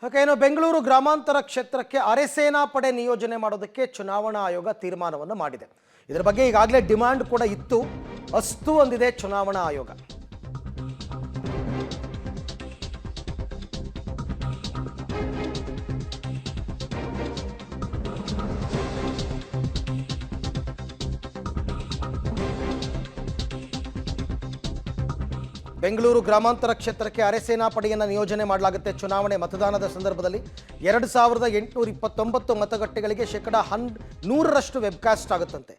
ಇನ್ನು ಬೆಂಗಳೂರು ಗ್ರಾಮಾಂತರ ಕ್ಷೇತ್ರಕ್ಕೆ ಅರೆಸೇನಾ ಪಡೆ ನಿಯೋಜನೆ ಮಾಡೋದಕ್ಕೆ ಚುನಾವಣಾ ಆಯೋಗ ತೀರ್ಮಾನವನ್ನು ಮಾಡಿದೆ. ಇದರ ಬಗ್ಗೆ ಈಗಾಗಲೇ ಡಿಮಾಂಡ್ ಕೂಡ ಇತ್ತು, ಅಸ್ತು ಅಂದಿದೆ ಚುನಾವಣಾ ಆಯೋಗ. ಬೆಂಗಳೂರು ಗ್ರಾಮಾಂತರ ಕ್ಷೇತ್ರಕ್ಕೆ ಅರೆಸೇನಾ ಪಡೆಯನ್ನು ನಿಯೋಜನೆ ಮಾಡಲಾಗುತ್ತೆ. ಚುನಾವಣೆ ಮತದಾನದ ಸಂದರ್ಭದಲ್ಲಿ 2829 ಮತಗಟ್ಟೆಗಳಿಗೆ 100% ವೆಬ್ಕಾಸ್ಟ್ ಆಗುತ್ತಂತೆ.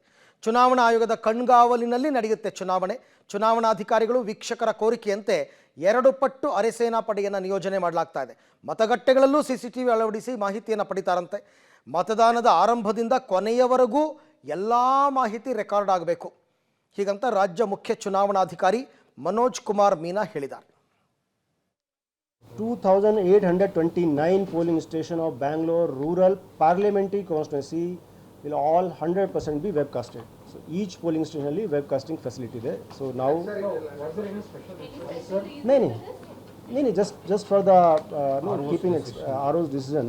ಚುನಾವಣಾ ಆಯೋಗದ ಕಣ್ಗಾವಲಿನಲ್ಲಿ ನಡೆಯುತ್ತೆ ಚುನಾವಣೆ. ಚುನಾವಣಾಧಿಕಾರಿಗಳು ವೀಕ್ಷಕರ ಕೋರಿಕೆಯಂತೆ 2 ಪಟ್ಟು ಅರೆಸೇನಾ ಪಡೆಯನ್ನು ನಿಯೋಜನೆ ಮಾಡಲಾಗ್ತಾ ಇದೆ. ಮತಗಟ್ಟೆಗಳಲ್ಲೂ CCTV ಅಳವಡಿಸಿ ಮಾಹಿತಿಯನ್ನು ಪಡಿತಾರಂತೆ. ಮತದಾನದ ಆರಂಭದಿಂದ ಕೊನೆಯವರೆಗೂ ಎಲ್ಲ ಮಾಹಿತಿ ರೆಕಾರ್ಡ್ ಆಗಬೇಕು. ಹೀಗಂತ ರಾಜ್ಯ ಮುಖ್ಯ ಚುನಾವಣಾಧಿಕಾರಿ ಮನೋಜ್ ಕುಮಾರ್ ಮೀನಾ ಹೇಳಿದ್ದಾರೆ. 2829 polling station of Bangalore rural parliamentary constituency will all 100% be webcasted. So each polling station ಅಲ್ಲಿ webcasting facility ಇದೆ. So now no, just for the keeping RO's decision.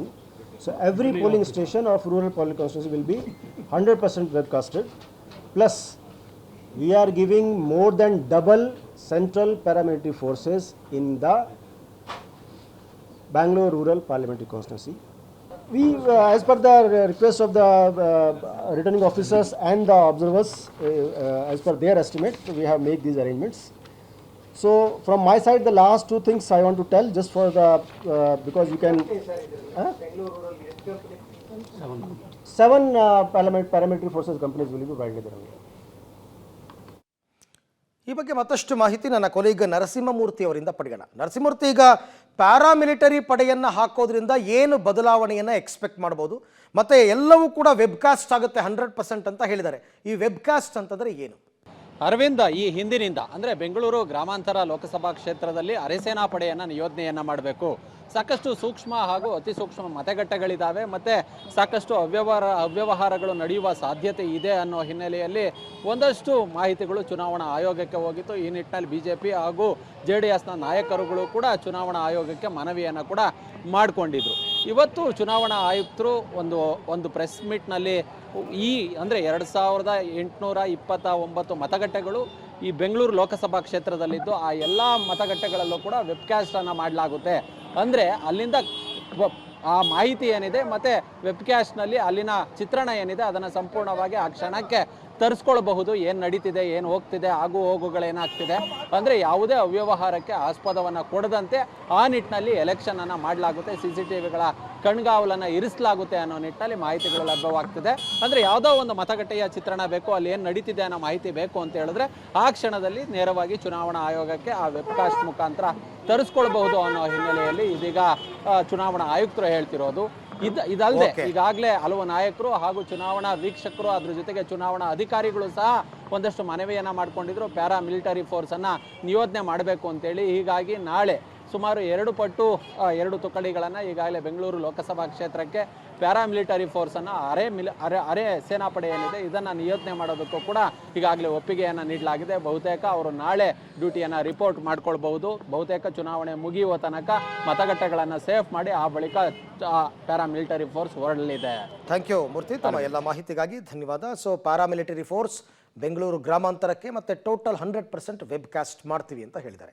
So every polling station of rural polling constituency will be 100% webcasted. Plus we are giving more than double central paramilitary forces in the Bangalore rural parliamentary constituency. We, as per the request of the returning officers and the observers, as per their estimate, we have made these arrangements. So from my side, the last two things I want to tell, just for the because you can seven paramilitary forces companies will be provided there. ಈ ಬಗ್ಗೆ ಮತ್ತಷ್ಟು ಮಾಹಿತಿ ನನ್ನ ಕೊಲೀಗ ನರಸಿಂಹಮೂರ್ತಿ ಅವರಿಂದ ಪಡೆಯೋಣ. ನರಸಿಂಹಮೂರ್ತಿ, ಈಗ paramilitary ಪಡೆಯನ್ನು ಹಾಕೋದ್ರಿಂದ ಏನು ಬದಲಾವಣೆಯನ್ನು ಎಕ್ಸ್ಪೆಕ್ಟ್ ಮಾಡ್ಬೋದು? ಮತ್ತು ಎಲ್ಲವೂ ಕೂಡ ವೆಬ್ಕಾಸ್ಟ್ ಆಗುತ್ತೆ 100% ಅಂತ ಹೇಳಿದ್ದಾರೆ. ಈ ವೆಬ್ಕಾಸ್ಟ್ ಅಂತಂದರೆ ಏನು? ಅರವಿಂದ, ಈ ಹಿಂದಿನಿಂದ ಅಂದರೆ ಬೆಂಗಳೂರು ಗ್ರಾಮಾಂತರ ಲೋಕಸಭಾ ಕ್ಷೇತ್ರದಲ್ಲಿ ಅರೆಸೇನಾ ಪಡೆಯನ್ನು ನಿಯೋಜನೆಯನ್ನು ಮಾಡಬೇಕು. ಸಾಕಷ್ಟು ಸೂಕ್ಷ್ಮ ಹಾಗೂ ಅತಿ ಸೂಕ್ಷ್ಮ ಮತಗಟ್ಟೆಗಳಿದ್ದಾವೆ ಮತ್ತು ಸಾಕಷ್ಟು ಅವ್ಯವಹಾರಗಳು ನಡೆಯುವ ಸಾಧ್ಯತೆ ಇದೆ ಅನ್ನೋ ಹಿನ್ನೆಲೆಯಲ್ಲಿ ಒಂದಷ್ಟು ಮಾಹಿತಿಗಳು ಚುನಾವಣಾ ಆಯೋಗಕ್ಕೆ ಹೋಗಿತ್ತು. ಈ ನಿಟ್ಟಿನಲ್ಲಿ BJP ಹಾಗೂ JDSನ ನಾಯಕರುಗಳು ಕೂಡ ಚುನಾವಣಾ ಆಯೋಗಕ್ಕೆ ಮನವಿಯನ್ನು ಕೂಡ ಮಾಡಿಕೊಂಡಿದ್ರು. ಇವತ್ತು ಚುನಾವಣಾ ಆಯುಕ್ತರು ಒಂದು ಪ್ರೆಸ್ ಮೀಟ್ನಲ್ಲಿ ಈ ಅಂದರೆ 2829 ಮತಗಟ್ಟೆಗಳು ಈ ಬೆಂಗಳೂರು ಲೋಕಸಭಾ ಕ್ಷೇತ್ರದಲ್ಲಿದ್ದು ಆ ಎಲ್ಲ ಮತಗಟ್ಟೆಗಳಲ್ಲೂ ಕೂಡ ವೆಬ್ಕಾಸ್ಟನ್ನು ಮಾಡಲಾಗುತ್ತೆ. ಅಂದರೆ ಅಲ್ಲಿಂದ ಆ ಮಾಹಿತಿ ಏನಿದೆ ಮತ್ತು ವೆಬ್ಕಾಸ್ಟ್ನಲ್ಲಿ ಅಲ್ಲಿನ ಚಿತ್ರಣ ಏನಿದೆ ಅದನ್ನು ಸಂಪೂರ್ಣವಾಗಿ ಆ ಕ್ಷಣಕ್ಕೆ ತರಿಸ್ಕೊಳ್ಬಹುದು. ಏನು ನಡೀತಿದೆ, ಏನು ಹೋಗ್ತಿದೆ, ಆಗು ಹೋಗುಗಳೇನಾಗ್ತಿದೆ, ಅಂದರೆ ಯಾವುದೇ ಅವ್ಯವಹಾರಕ್ಕೆ ಆಸ್ಪದವನ್ನು ಕೊಡದಂತೆ ಆ ನಿಟ್ಟಿನಲ್ಲಿ ಎಲೆಕ್ಷನನ್ನು ಮಾಡಲಾಗುತ್ತೆ. CCTVಗಳ ಕಣ್ಗಾವಲನ್ನು ಇರಿಸಲಾಗುತ್ತೆ ಅನ್ನೋ ನಿಟ್ಟಿನಲ್ಲಿ ಮಾಹಿತಿಗಳು ಲಭ್ಯವಾಗ್ತಿದೆ. ಅಂದರೆ ಯಾವುದೋ ಒಂದು ಮತಗಟ್ಟೆಯ ಚಿತ್ರಣ ಬೇಕು, ಅಲ್ಲಿ ಏನು ನಡೀತಿದೆ ಅನ್ನೋ ಮಾಹಿತಿ ಬೇಕು ಅಂತ ಹೇಳಿದ್ರೆ ಆ ಕ್ಷಣದಲ್ಲಿ ನೇರವಾಗಿ ಚುನಾವಣಾ ಆಯೋಗಕ್ಕೆ ಆ ವೆಬ್ಕಾಸ್ಟ್ ಮುಖಾಂತರ ತರಿಸ್ಕೊಳ್ಬಹುದು ಅನ್ನೋ ಹಿನ್ನೆಲೆಯಲ್ಲಿ ಇದೀಗ ಚುನಾವಣಾ ಆಯುಕ್ತರು ಹೇಳ್ತಿರೋದು. ಇದಲ್ಲದೆ ಈಗಾಗಲೇ ಹಲವು ನಾಯಕರು ಹಾಗೂ ಚುನಾವಣಾ ವೀಕ್ಷಕರು ಅದ್ರ ಜೊತೆಗೆ ಚುನಾವಣಾ ಅಧಿಕಾರಿಗಳು ಸಹ ಒಂದಷ್ಟು ಮನವಿಯನ್ನು ಮಾಡಿಕೊಂಡಿದ್ರು, ಪ್ಯಾರಾಮಿಲಿಟರಿ ಫೋರ್ಸನ್ನು ನಿಯೋಜನೆ ಮಾಡಬೇಕು ಅಂತೇಳಿ. ಹೀಗಾಗಿ ನಾಳೆ ಸುಮಾರು 2 ಪಟ್ಟು 2 ತುಕಡಿಗಳನ್ನು ಈಗಾಗಲೇ ಬೆಂಗಳೂರು ಲೋಕಸಭಾ ಕ್ಷೇತ್ರಕ್ಕೆ ಪ್ಯಾರಾಮಿಲಿಟರಿ ಫೋರ್ಸನ್ನು ಅರೆ ಸೇನಾಪಡೆ ಏನಿದೆ ಇದನ್ನು ನಿಯೋಜನೆ ಮಾಡೋದಕ್ಕೂ ಕೂಡ ಈಗಾಗಲೇ ಒಪ್ಪಿಗೆಯನ್ನು ನೀಡಲಾಗಿದೆ. ಬಹುತೇಕ ಅವರು ನಾಳೆ ಡ್ಯೂಟಿಯನ್ನು ರಿಪೋರ್ಟ್ ಮಾಡ್ಕೊಳ್ಬಹುದು. ಬಹುತೇಕ ಚುನಾವಣೆ ಮುಗಿಯುವ ತನಕ ಮತಗಟ್ಟೆಗಳನ್ನು ಸೇಫ್ ಮಾಡಿ ಆ ಬಳಿಕ ಪ್ಯಾರಾಮಿಲಿಟರಿ ಫೋರ್ಸ್ ಹೊರಡಲಿದೆ. ಥ್ಯಾಂಕ್ ಯು ಮೂರ್ತಿ, ತಮ್ಮ ಎಲ್ಲ ಮಾಹಿತಿಗಾಗಿ ಧನ್ಯವಾದ. ಸೊ ಪ್ಯಾರಾಮಿಲಿಟರಿ ಫೋರ್ಸ್ ಬೆಂಗಳೂರು ಗ್ರಾಮಾಂತರಕ್ಕೆ ಮತ್ತೆ ಟೋಟಲ್ 100% ವೆಬ್ಕಾಸ್ಟ್ ಮಾಡ್ತೀವಿ ಅಂತ ಹೇಳಿದ್ದಾರೆ.